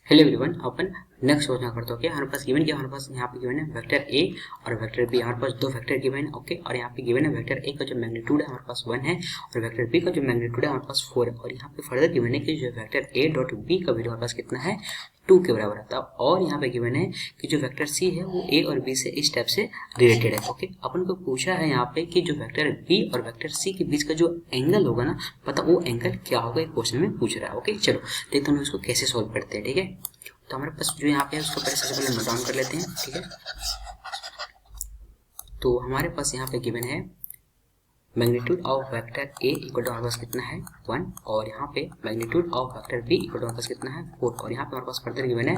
Hello everyone, अपन next question करते हो। हमारे पास गिवन क्या, हमारे पास यहाँ पे गिवन है वेक्टर ए और वेक्टर बी। हमारे पास दो वेक्टर गिवन है, ओके। और यहाँ पे गिवन है वेक्टर ए का जो मैग्नीट्यूड है हमारे पास 1 है और वेक्टर बी का जो मैग्नीट्यूड है हमारे पास 4 है। और यहाँ पे फर्दर गिवन है कि जो वेक्टर ए डॉट बी का वैल्यू हमारे पास कितना है, 2 के बराबर आता है। और यहाँ पे गिवन है कि जो वेक्टर सी है वो ए और बी से इस टाइप से रिलेटेड है, ओके। अपन को पूछा है यहाँ पे कि जो वेक्टर बी और वेक्टर सी के बीच का जो एंगल होगा ना, पता वो एंगल क्या होगा, एक क्वेश्चन में पूछ रहा है, ओके। चलो देखते हैं इसको कैसे सॉल्व करते हैं, ठीक है। तो हमारे पास जो यहाँ पे है उसको सबसे पहले नोट डाउन कर लेते हैं, ठीक है। तो हमारे पास यहाँ पे गिवन है magnitude of vector A equal to हमारे पास कितना है 1, और यहाँ पे magnitude of vector B equal to हमारे पास कितना है 4, और यहाँ पे हमारे पास फर्दर गिवन है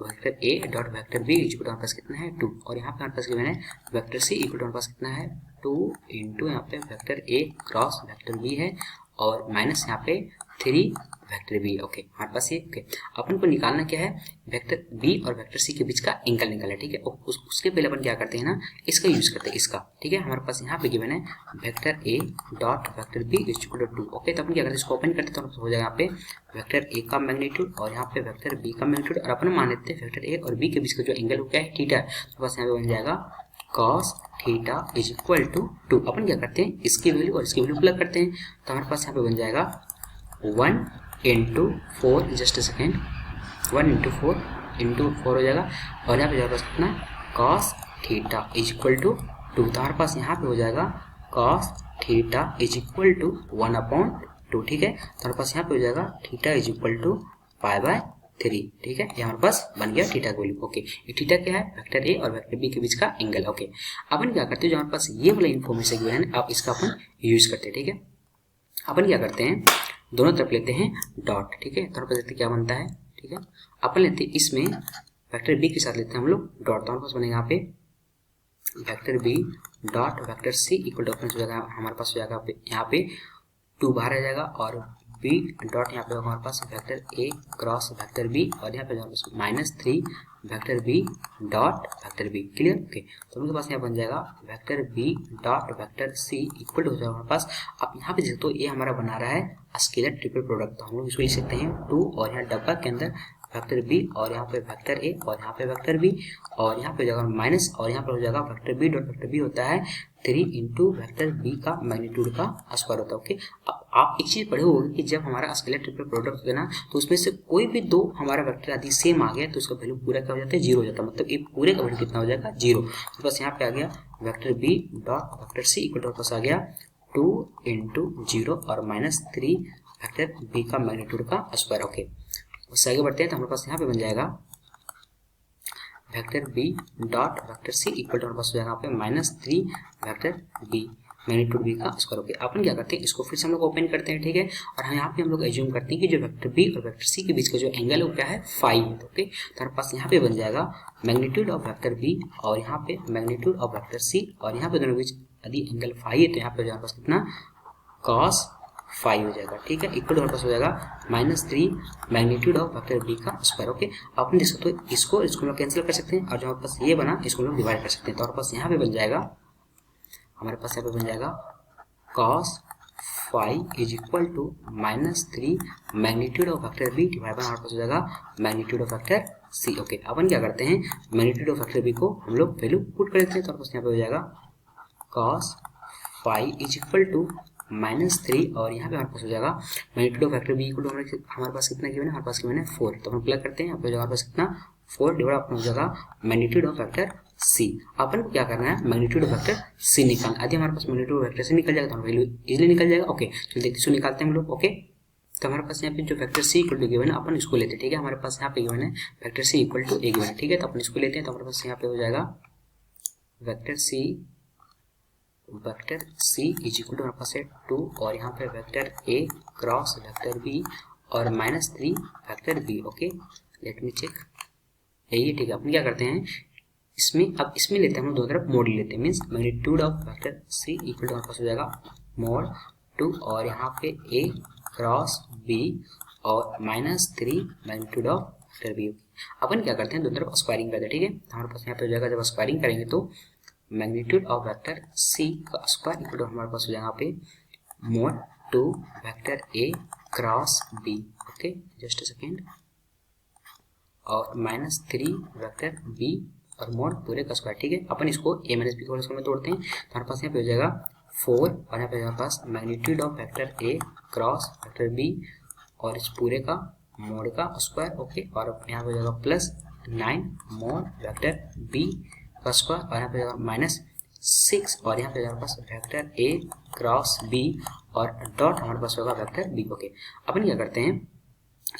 vector A dot vector B equal to हमारे पास कितना है 2, और यहाँ पे हमारे पास गिवन है वेक्टर सी इक्वल टू हमारे पास कितना है 2 इंटू यहाँ पे vector A cross vector B है और माइनस यहाँ पे 3 वेक्टर बी, ओके। हमारे पास ये ओके। अपन को निकालना क्या है, वेक्टर बी और वेक्टर सी के बीच का एंगल निकालना है, ठीक है। उसके पहले अपन क्या करते हैं ना, इसका यूज करते हैं, इसका, ठीक है। हमारे पास यहाँ पे गिवन है vector A dot vector B equal to 2, okay. तो अपन क्या करते हैं, इसको ओपन करते हैं तो हो जाएगा यहाँ पे वेक्टर ए का मैग्नीट्यूड और यहाँ पे वेक्टर बी का मैग्नीट्यूड, और अपन मान लेते हैं वेक्टर ए और बी के बीच का जो एंगल क्या है, थीटा। तो बस यहाँ पे बन जाएगा cos theta is equal to 2। अपन क्या करते हैं, इसकी वैल्यू और इसकी वैल्यू प्लग करते हैं, तो हमारे पास यहाँ पे बन जाएगा 1 इंटू 4, जस्ट सेकेंड, 1 इंटू 4 हो जाएगा, और यहाँ पे हमारे पास कितना cos theta is equal to 2। तो हमारे पास यहाँ पे हो जाएगा cos theta is equal to 1/2, ठीक है। तो हमारे पास यहाँ पे हो जाएगा थीटा इज इक्वल टू π/3, ठीक है। ये हमारे पास बन गया थीटा का वैल्यू, ओके। ये थीटा क्या है, वेक्टर ए और वेक्टर बी के बीच का एंगल, ओके। अपन क्या करते हैं, जो हमारे पास ये वाला इन्फॉर्मेशन गिवन है अब इसका अपन यूज करते हैं, ठीक है। अपन क्या करते हैं, दोनों तरफ लेते हैं डॉट, ठीक है। तो हमारे पास देखते क्या बनता है, ठीक है। अपन लेते हैं इसमें वेक्टर बी के साथ लेते हैं हम लोग डॉट, तो हमारे पास बनेगा यहाँ पे vector B dot vector C equal to हो जाएगा, हमारे पास हो जाएगा यहाँ पे 2 बाहर आ जाएगा, और बी डॉट यहाँ पे होगा हमारे पास vector A cross vector B, और यहाँ पे हमारे पास -3 vector B dot vector B, clear, okay. तो उनके पास यहाँ बन जाएगा vector B dot vector C equal to हो जाएगा हमारे पास। अब यहाँ पे देखो तो ये हमारा बना रहा है स्केलर ट्रिपल प्रोडक्ट, तो हम लोग इसको लिख सकते हैं 2, और यहाँ डब्बा के अंदर वेक्टर बी और यहाँ पे वेक्टर ए और यहाँ पे वेक्टर बी, और यहाँ पे हो जाएगा माइनस, और यहाँ पर हो जाएगा vector B dot vector B होता है 3 इंटू वेक्टर बी का मैग्नीट्यूड का स्क्वायर होता है, ओके। अब आप एक चीज पढ़े होंगे कि जब हमारा स्केलर ट्रिपल प्रोडक्ट होता है ना, तो उसमें से कोई भी दो हमारा वेक्टर आदि सेम आ गया तो उसका वैल्यू पूरा क्या हो जाता है, 0 हो जाता है, मतलब ये पूरे का वैल्यू कितना हो जाएगा, 0। तो बस यहाँ पे आ गया vector B dot vector C equal to पास आ गया 2 इंटू 0 और -3 वेक्टर बी का मैग्नीट्यूड का स्क्वायर, ओके। उससे आगे बढ़ते हैं तो हमारे पास यहाँ पे बन जाएगा vector B dot vector C equal to हमारे पास हो जाएगा यहाँ पे -3 वेक्टर बी मैग्नीट्यूड बी का स्क्वायर, ओके। अपन क्या करते हैं, इसको फिर से हम लोग ओपन करते हैं, ठीक है। और यहाँ पे हम लोग एज्यूम करते हैं कि जो वेक्टर बी और वेक्टर सी के बीच का जो एंगल है वो क्या है, फाई है, ओके। तो हमारे पास यहाँ पे बन जाएगा मैग्नीट्यूड ऑफ वेक्टर बी और यहाँ पे मैग्नीट्यूड ऑफ वेक्टर सी, और यहाँ पे दोनों बीच यदि एंगल फाई है तो यहाँ पे हमारे पास कितना cos 5 हो जाएगा, ठीक है। इक्वल हमारे पास हो जाएगा -3 मैग्नीट्यूड ऑफ वेक्टर बी का स्क्वायर, ओके। अपन देख सकते हो इसको लोग कैंसिल कर सकते हैं, और जो हमारे पास ये बना इसको लोग डिवाइड कर सकते हैं। तो हमारे पास यहाँ पे बन जाएगा, हमारे पास यहाँ पे बन जाएगा cos 5 is equal to -3 magnitude of vector B divide by हमारे पास हो जाएगा magnitude of vector C, okay. अपन क्या करते हैं, मैग्नीट्यूड ऑफ वेक्टर बी को हम लोग वैल्यू पुट कर देते हैं, तो हमारे पास यहाँ पे हो जाएगा cos 5 इज इक्वल टू -3, और यहाँ पे हमारे पास हो जाएगा magnitude of vector B equal to हमारे पास कितना गिवन है, हमारे पास गिवन है 4, तो हम प्लग करते हैं, हमारे पास कितना 4 डिवाइड अपना हो जाएगा मैग्नीट्यूड ऑफ वेक्टर सी। अपन को क्या करना है, मैग्नीट्यूड ऑफ वेक्टर सी निकालना। यदि हमारे पास मैग्नीट्यूड ऑफ वेक्टर सी निकल जाएगा तो वैल्यू इजीली निकल जाएगा, ओके। चलिए देखते इसको निकालते हैं हम लोग, ओके। तो हमारे पास यहाँ पे जो vector C equal to given है अपन इसको लेते हैं, ठीक है। हमारे पास यहाँ पे गिवन है vector C equal to A given है, ठीक है। तो अपन इसको लेते हैं, तो हमारे पास यहाँ पे हो जाएगा vector C is equal to हमारे पास है 2, और यहाँ पे vector A cross vector B और -3 vector B, okay. Let me check, यही है, ठीक है। अपन क्या करते हैं अब इसमें लेते हैं हम लोग दोनों तरफ मोड लेते हैं, means magnitude of vector C equal to हमारे पास हो जाएगा मोड 2, और यहाँ पे ए क्रॉस बी और -3 मैग्नीट्यूड ऑफ वेक्टर बी। अपन क्या करते हैं, दोनों तरफ स्क्वायरिंग करते हैं, ठीक है। हमारे पास यहाँ पे हो जाएगा, जब स्क्वायरिंग करेंगे तो मैग्नीट्यूड ऑफ वेक्टर सी का स्क्वायर इक्वल टू हमारे पास हो जाएगा यहाँ पे mod 2 vector A cross B, okay. Just a second, और -3 वेक्टर बी और मोड पूरे का स्क्वायर, ठीक है। अपन इसको a minus B whole square में तोड़ते हैं, तो हमारे पास यहाँ पे हो जाएगा 4 और यहाँ पे हमारे पास magnitude of vector a cross vector b और इस पूरे का मोड का स्क्वायर, ओके। और यहाँ पे हो जाएगा +9 मोड वेक्टर b का स्क्वायर और यहाँ पे हो जाएगा -6 और यहाँ पे हमारे पास वेक्टर a क्रॉस b और डॉट हमारे पास होगा वेक्टर b, ओके। अपन क्या करते हैं,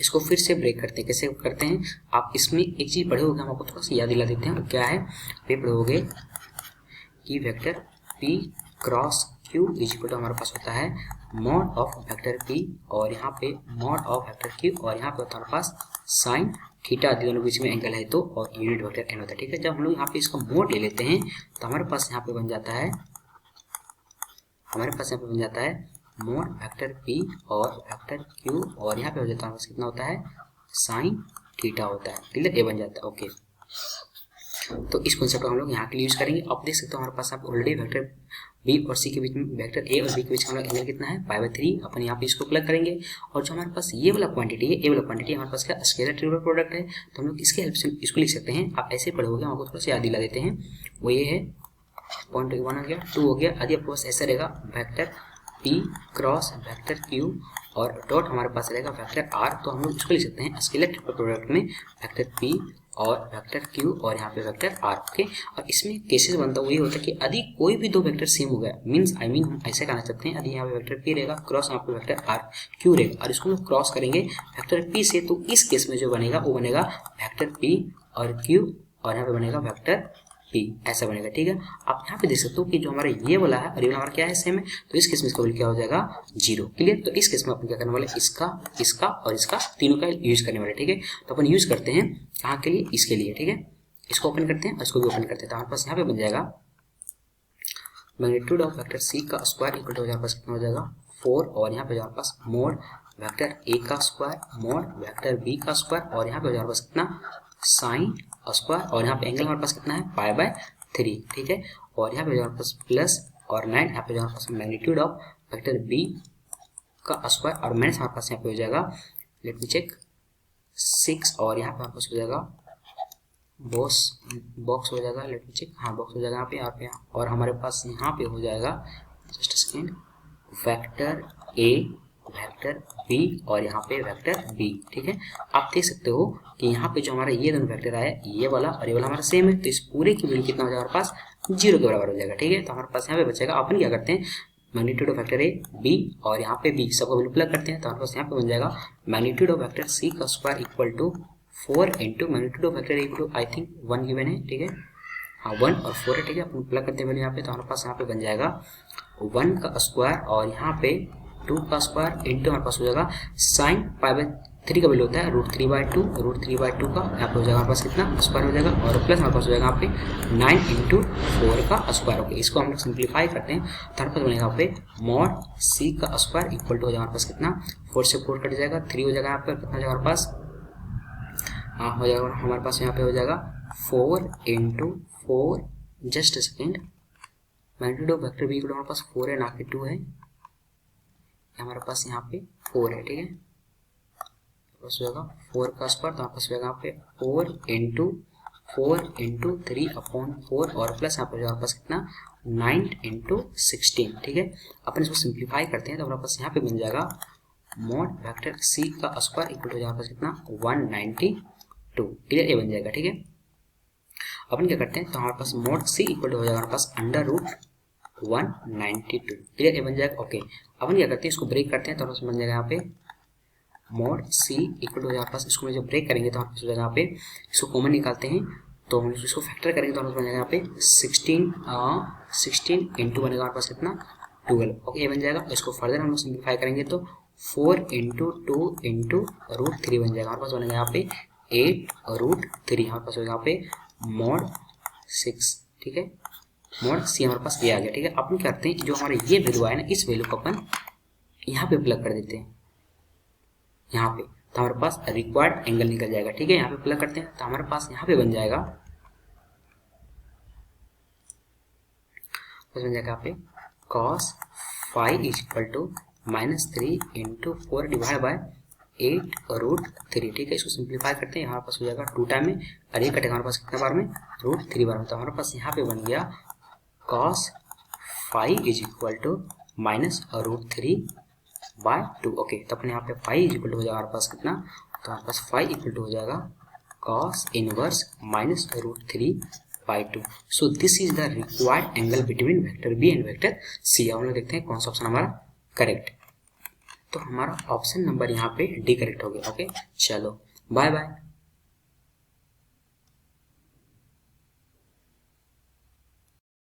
इसको फिर से ब्रेक करते हैं। कैसे करते हैं, आप इसमें एक चीज पढ़े होगे, हम आपको थोड़ा सा याद दिला देते हैं। क्या है, पे पढ़ोगे कि vector p cross q is equal to हमारे पास होता है मॉड ऑफ वेक्टर p और यहाँ पे मॉड ऑफ वेक्टर q और यहाँ पे होता है हमारे पास साइन थीटा, दोनों बीच में एंगल है तो, और यूनिट वेक्टर n होता है, ठीक है। जब हम लोग यहाँ पे इसका मोड ले लेते हैं तो हमारे पास यहाँ पे बन जाता है, मोड वेक्टर p और वेक्टर q और यहाँ पे हो जाता है कितना होता है साइन थीटा होता है, क्लियर, ये बन जाता है, ओके। तो इस कॉन्सेप्ट को हम लोग यहाँ के लिए यूज करेंगे। आप देख सकते हो हमारे पास आप ऑलरेडी वेक्टर b और c के बीच में, वेक्टर a और b के बीच में एंगल कितना है π/3। अपन यहाँ पे इसको प्लग करेंगे और जो हमारे पास ये वाला क्वांटिटी है, ये वाला क्वांटिटी हमारे पास क्या स्केलर ट्रिवियल प्रोडक्ट है, तो हम लोग इसके हेल्प से इसको लिख सकते हैं। आप ऐसे पढ़ोगे, हम आपको थोड़ा सा याद दिला देते हैं। वो ये है 0.1 हो गया, 2 हो गया, आदि आपके पास ऐसा रहेगा vector p cross vector q और डॉट हमारे पास रहेगा वेक्टर r। तो हम लोग इसको लिख सकते हैं स्केलर ट्रिपल प्रोडक्ट में वेक्टर p और वेक्टर q और यहाँ पे वेक्टर r, ओके। और इसमें केसेस बनता हुआ ये होता है कि यदि कोई भी दो वेक्टर सेम हो गया, मीन्स हम ऐसे कहना चाहते हैं, यदि यहाँ पे वेक्टर p रहेगा क्रॉस यहाँ पे वेक्टर r q रहेगा और इसको हम क्रॉस करेंगे वेक्टर p से, तो इस केस में जो बनेगा वो बनेगा वेक्टर p और q और यहाँ पे बनेगा वेक्टर p, ऐसा बनेगा, ठीक है। आप यहाँ पे देख सकते हो कि जो हमारा ये वाला है और ये वाला हमारा क्या है, सेम है, तो इस केस में इसका वैल्यू क्या हो जाएगा 0, क्लियर। तो इस केस में अपन क्या करने वाले, इसका और इसका तीनों का यूज करने वाले, ठीक है। तो अपन यूज करते हैं कहाँ के लिए, इसके लिए, ठीक है। इसको ओपन करते हैं और इसको भी ओपन करते हैं, तो हमारे पास यहाँ पे बन जाएगा मैग्नीट्यूड ऑफ वेक्टर c का स्क्वायर इक्वल टू हमारे पास कितना हो जाएगा 4 और यहाँ पे हमारे पास मोड वेक्टर a का स्क्वायर मोड वेक्टर b का स्क्वायर और यहाँ पे हमारे पास कितना साइन स्क्वायर और यहाँ पे एंगल हमारे पास कितना है π/3, ठीक है। और यहाँ पे हमारे पास प्लस और 9, यहाँ पे हमारे पास मैग्नीट्यूड ऑफ वेक्टर b का स्क्वायर और माइनस हमारे पास यहाँ पे हो जाएगा, लेट मी चेक, 6 और यहाँ पे हमारे पास हो जाएगा बॉक्स हो जाएगा, लेट मी चेक, हाँ बॉक्स हो जाएगा यहाँ पे और हमारे पास यहाँ पे हो जाएगा, just second, vector a vector b और यहाँ पे वेक्टर b, ठीक है। आप देख सकते हो कि यहाँ पे जो हमारा ये दोनों वेक्टर आया, ये वाला और ये वाला हमारा सेम है, तो इस पूरे की वैल्यू कितना हो जाएगा हमारे पास 0 के बराबर हो जाएगा, ठीक है। तो हमारे पास यहाँ पे बचेगा, अपन क्या करते हैं magnitude of vector a b और यहाँ पे b सबको वैल्यू प्लग करते हैं, तो हमारे पास यहाँ पे बन जाएगा मैग्नीट्यूड ऑफ वेक्टर c का square equal to 4 into magnitude of vector equal to I think 1 given है, ठीक है, हाँ 1 और 4 है, ठीक है। अपन प्लग करते हैं यहाँ पे, तो हमारे पास यहाँ पे बन जाएगा 1 का स्क्वायर और यहाँ पे 2 का स्क्वायर इंटू हमारे पास हो जाएगा साइन π/3 का वैल्यू होता है √3/2 √3/2 का यहाँ पे हो जाएगा हमारे पास कितना स्क्वायर हो जाएगा और प्लस हमारे पास हो जाएगा यहाँ पे 9 इंटू 4 का स्क्वायर, ओके। इसको हम लोग सिंप्लीफाई करते हैं, तो हमारे पास बनेगा यहाँ पे मॉड c का स्क्वायर इक्वल टू हो जाएगा हमारे पास कितना 4 से 4 कट जाएगा, 3 हो जाएगा यहाँ पे, कितना हो जाएगा हमारे पास, हाँ हो जाएगा हमारे पास यहाँ पे हो जाएगा 4 into 4, just second, magnitude of vector b हमारे पास 4 है ना कि 2 है, हमारे पास यहाँ पे 4 है, ठीक है। बस हो जाएगा 4 का स्क्वायर, तो हमारे पास हो जाएगा यहाँ पे 4 इंटू 3/4 और प्लस यहाँ पे हमारे पास कितना 9 इंटू 16, ठीक है। अपन इसको सिंप्लीफाई करते हैं, तो हमारे पास यहाँ पे बन जाएगा मॉड वेक्टर c का स्क्वायर इक्वल टू हमारे पास कितना 192, क्लियर, ये बन जाएगा, ठीक है। अपन क्या करते हैं, तो हमारे पास मॉड c इक्वल टू हो जाएगा हमारे पास √192, क्लियर, ये बन जाएगा, ओके। अपन क्या करते हैं, इसको ब्रेक करते हैं, तो बन जाएगा यहाँ पे मॉड c इक्वल टू हमारे पास, इसको जब ब्रेक करेंगे तो हमारे पास हो जाएगा यहाँ पे, इसको कॉमन निकालते हैं तो हम इसको फैक्टर करेंगे तो हमारे पास बन जाएगा यहाँ पे 16 इंटू बनेगा हमारे पास कितना 12, ओके, ये बन जाएगा। इसको फर्दर हम लोग सिंप्लीफाई करेंगे तो 4 इंटू 2 इंटू √3 बन जाएगा, हमारे पास बनेगा यहाँ पे 8 √3, हमारे पास होगा यहाँ पे मॉड 6, ठीक है, मॉड c हमारे पास ये आ गया, ठीक है। अपन क्या करते हैं, जो हमारे ये वैल्यू आया ना, इस वैल्यू को अपन यहाँ पे प्लग कर देते हैं, यहाँ पे, तो हमारे पास रिक्वायर्ड एंगल निकल जाएगा, ठीक है। यहाँ पे प्लग करते हैं तो हमारे पास यहाँ पे बन जाएगा, यहाँ पे cos phi is equal to -3 into 4 divide by 8√3, ठीक है। इसको सिंप्लीफाई करते हैं, हमारे पास हो जाएगा 2 टाइम में, और ये कटेगा हमारे पास कितना बार में, √3 बार में। तो हमारे पास यहाँ पे बन गया cos phi is equal to -√3/2। Okay, तो अपने यहाँ पे phi इज इक्वल टू हो जाएगा हमारे पास कितना, तो हमारे पास phi इक्वल टू हो जाएगा cos inverse -√3/2। So this is the required angle between vector B and vector C. हम लोग देखते हैं कौन सा ऑप्शन हमारा करेक्ट। तो हमारा ऑप्शन नंबर यहाँ पे डी करेक्ट हो गया। ओके, चलो बाय बाय।